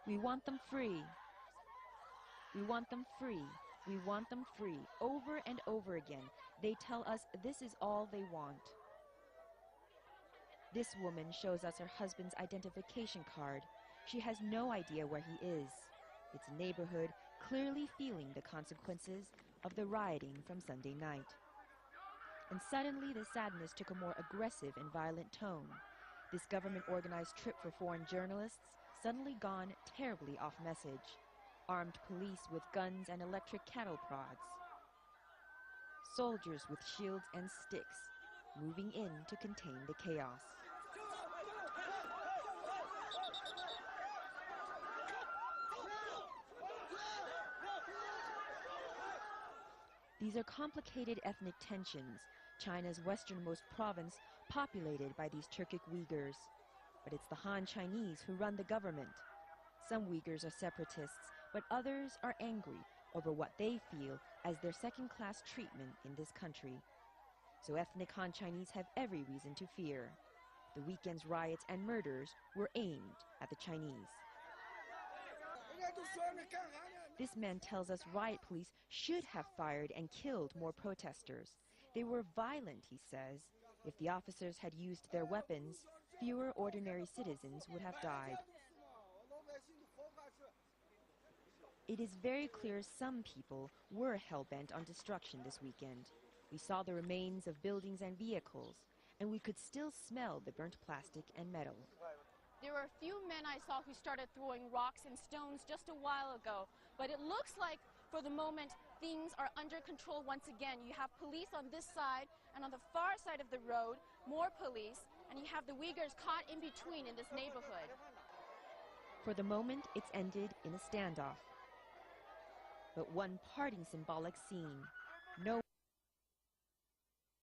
We want them free. We want them free. We want them free. Over and over again, they tell us this is all they want. This woman shows us her husband's identification card. She has no idea where he is. It's a neighborhood clearly feeling the consequences of the rioting from Sunday night. And suddenly the sadness took a more aggressive and violent tone. This government-organized trip for foreign journalists suddenly gone terribly off message. Armed police with guns and electric cattle prods. Soldiers with shields and sticks moving in to contain the chaos. These are complicated ethnic tensions, China's westernmost province populated by these Turkic Uyghurs. But it's the Han Chinese who run the government. Some Uyghurs are separatists, but others are angry over what they feel as their second-class treatment in this country. So ethnic Han Chinese have every reason to fear. The weekend's riots and murders were aimed at the Chinese. This man tells us riot police should have fired and killed more protesters. They were violent, he says. If the officers had used their weapons, fewer ordinary citizens would have died. It is very clear some people were hell-bent on destruction this weekend. We saw the remains of buildings and vehicles, and we could still smell the burnt plastic and metal. There were a few men I saw who started throwing rocks and stones just a while ago, but it looks like for the moment things are under control once again. You have police on this side, and on the far side of the road, more police, and you have the Uyghurs caught in between in this neighborhood. For the moment, it's ended in a standoff. But one parting symbolic scene.